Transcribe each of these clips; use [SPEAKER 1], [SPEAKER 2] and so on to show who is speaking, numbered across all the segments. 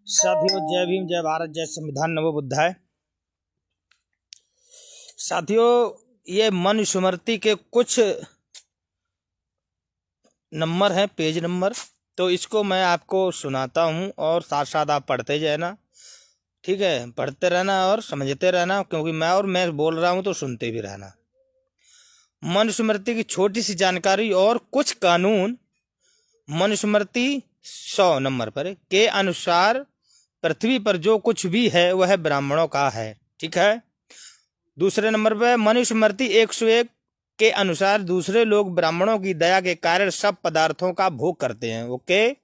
[SPEAKER 1] साथियों, जय भीम, जय भारत, जय संविधान, नमो बुद्धाय। साथियों, ये मनुस्मृति के कुछ नंबर हैं, पेज नंबर, तो इसको मैं आपको सुनाता हूँ और साथ साथ आप पढ़ते जाना। ठीक है, पढ़ते रहना और समझते रहना, क्योंकि मैं बोल रहा हूँ तो सुनते भी रहना। मनुस्मृति की छोटी सी जानकारी और कुछ कानून। मनुस्मृति 100 नंबर पर के अनुसार पृथ्वी पर जो कुछ भी है वह ब्राह्मणों का है। ठीक है। दूसरे नंबर पर मनुस्मृति 101 के अनुसार दूसरे लोग ब्राह्मणों की दया के कारण सब पदार्थों का भोग करते हैं। ओके।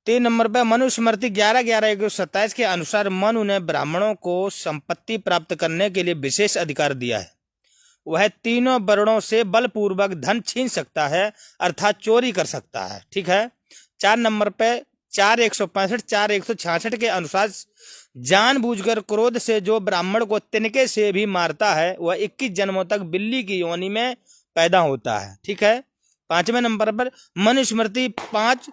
[SPEAKER 1] 3 नंबर पर मनुस्मृति 11/11/127 के अनुसार मनु ने ब्राह्मणों को संपत्ति प्राप्त करने के लिए विशेष अधिकार दिया है। वह तीनों वर्णों से बलपूर्वक धन छीन सकता है, अर्थात चोरी कर सकता है। ठीक है। 4 नंबर पे 4/165 4/166 के अनुसार जानबूझकर क्रोध से जो ब्राह्मण को तिनके से भी मारता है वह 21 जन्मों तक बिल्ली की योनि में पैदा होता है। ठीक है। 5वें नंबर पर मनुस्मृति 5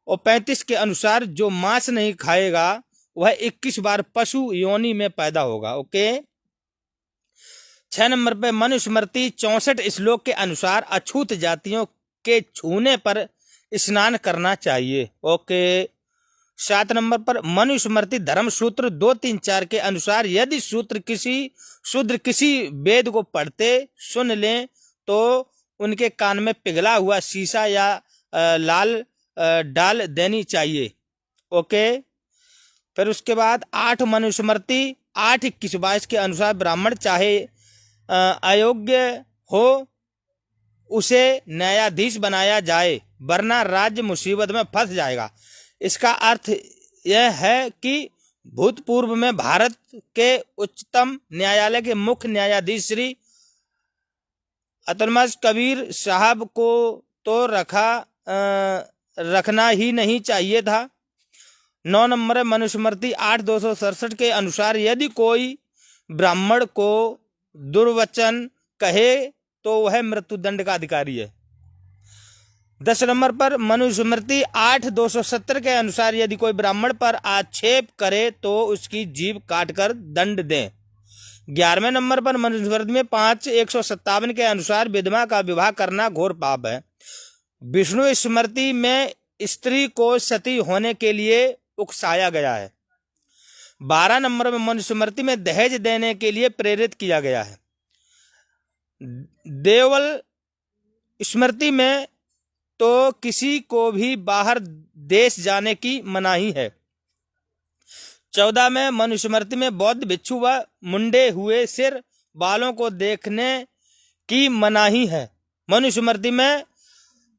[SPEAKER 1] और 35 के अनुसार जो मांस नहीं खाएगा वह 21 बार पशु योनि में पैदा होगा। ओके। 6 नंबर पे मनुस्मृति 64 श्लोक के अनुसार अछूत जातियों के छूने पर स्नान करना चाहिए। ओके। 7 नंबर पर मनुस्मृति धर्म सूत्र 234 के अनुसार यदि शूद्र किसी वेद को पढ़ते सुन लें तो उनके कान में पिघला हुआ शीशा या लाल डाल देनी चाहिए। ओके। फिर उसके बाद 8 मनुस्मृति 8:21-22 के अनुसार ब्राह्मण चाहे अयोग्य हो उसे न्यायाधीश बनाया जाए, वरना राज्य मुसीबत में फंस जाएगा। इसका अर्थ यह है कि भूतपूर्व में भारत के उच्चतम न्यायालय के मुख्य न्यायाधीश श्री अतुलमज कबीर साहब को तो रखना ही नहीं चाहिए था। 9 नंबर मनुस्मृति 8/267 के अनुसार यदि कोई ब्राह्मण को दुर्वचन कहे तो वह मृत्युदंड का अधिकारी है। 10 नंबर पर मनुस्मृति 8/270 के अनुसार यदि कोई ब्राह्मण पर आक्षेप करे तो उसकी जीभ काटकर दंड दें। 11वें नंबर पर मनुस्मृति में 5/157 के अनुसार विधवा का विवाह करना घोर पाप है। विष्णु स्मृति में स्त्री को सती होने के लिए उकसाया गया है। 12 नंबर में मनुस्मृति में दहेज देने के लिए प्रेरित किया गया है। देवल स्मृति में तो किसी को भी बाहर देश जाने की मनाही है। 14 में मनुस्मृति में बौद्ध भिक्षु व मुंडे हुए सिर बालों को देखने की मनाही है। मनुस्मृति में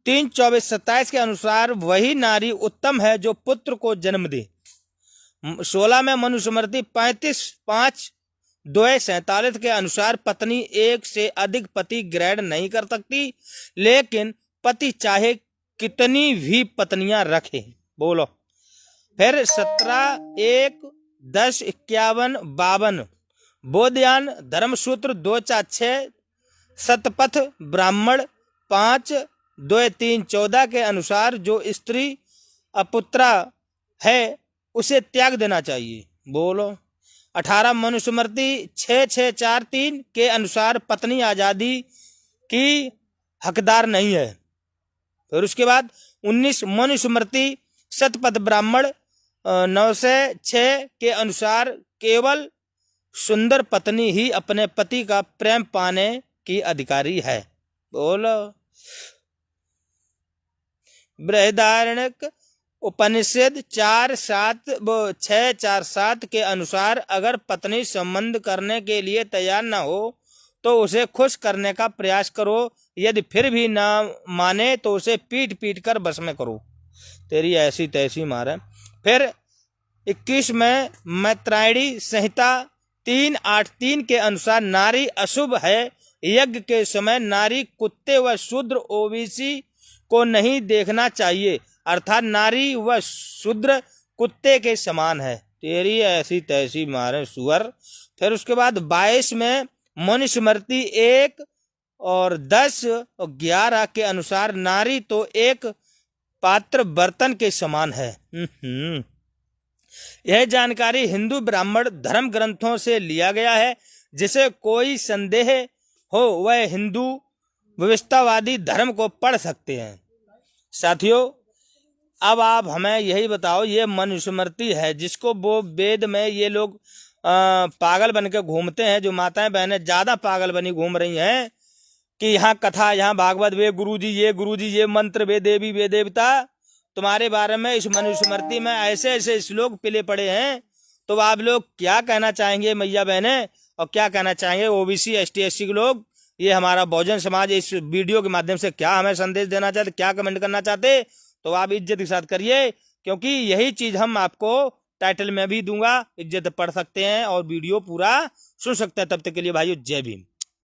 [SPEAKER 1] 3/24-27 के अनुसार वही नारी उत्तम है जो पुत्र को जन्म दे। 16 में मनुस्मृति 35/5/247 के अनुसार पत्नी एक से अधिक पति ग्रहण नहीं कर सकती, लेकिन पति चाहे कितनी भी पत्नियां रखे। बोलो। फिर 17/1/10-51-52 बोधयान धर्मसूत्र 246 शतपथ ब्राह्मण 5/2-3-14 के अनुसार जो स्त्री अपुत्रा है उसे त्याग देना चाहिए। बोलो। 18 मनुस्मृति 6/6-4-3 के अनुसार पत्नी आजादी की हकदार नहीं है। फिर उसके बाद 19 मनुस्मृति शतपथ ब्राह्मण 9/6 के अनुसार केवल सुंदर पत्नी ही अपने पति का प्रेम पाने की अधिकारी है। बोलो। बृहदारण्यक उपनिषद 4/7-6-4-7 के अनुसार अगर पत्नी संबंध करने के लिए तैयार न हो तो उसे खुश करने का प्रयास करो, यदि फिर भी ना माने तो उसे पीट पीट कर बस में करो, तेरी ऐसी तैसी मारे। फिर 21 में मैत्रायणी संहिता 3/8-3 के अनुसार नारी अशुभ है। यज्ञ के समय नारी कुत्ते व शूद्र ओबीसी को नहीं देखना चाहिए, अर्थात नारी व शूद्र कुत्ते के समान है, तेरी ऐसी तैसी मारे सुअर। फिर उसके बाद 22 में मनुस्मृति 1 और 10 और 11 के अनुसार नारी तो एक पात्र बर्तन के समान है। यह जानकारी हिंदू ब्राह्मण धर्म ग्रंथों से लिया गया है। जिसे कोई संदेह हो वह हिंदू विविधतावादी धर्म को पढ़ सकते हैं। साथियों, अब आप हमें यही बताओ, ये मनुस्मृति है जिसको वो वेद में ये लोग पागल बन के घूमते हैं, जो माताएं बहनें ज्यादा पागल बनी घूम रही हैं कि यहाँ कथा, यहाँ भागवत, वे गुरुजी, ये मंत्र, वे देवी, वे देवता, तुम्हारे बारे में इस मनुस्मृति में ऐसे ऐसे श्लोक पिले पड़े हैं। तो आप लोग क्या कहना चाहेंगे मैया बहने, और क्या कहना चाहेंगे ओबीसी एसटी एससी के लोग? ये हमारा बहुजन समाज इस वीडियो के माध्यम से क्या हमें संदेश देना चाहते, क्या कमेंट करना चाहते, तो आप इज्जत के साथ करिए, क्योंकि यही चीज हम आपको टाइटल में भी दूंगा। इज्जत पढ़ सकते हैं और वीडियो पूरा सुन सकते हैं। तब तक के लिए भाइयों, जय भीम।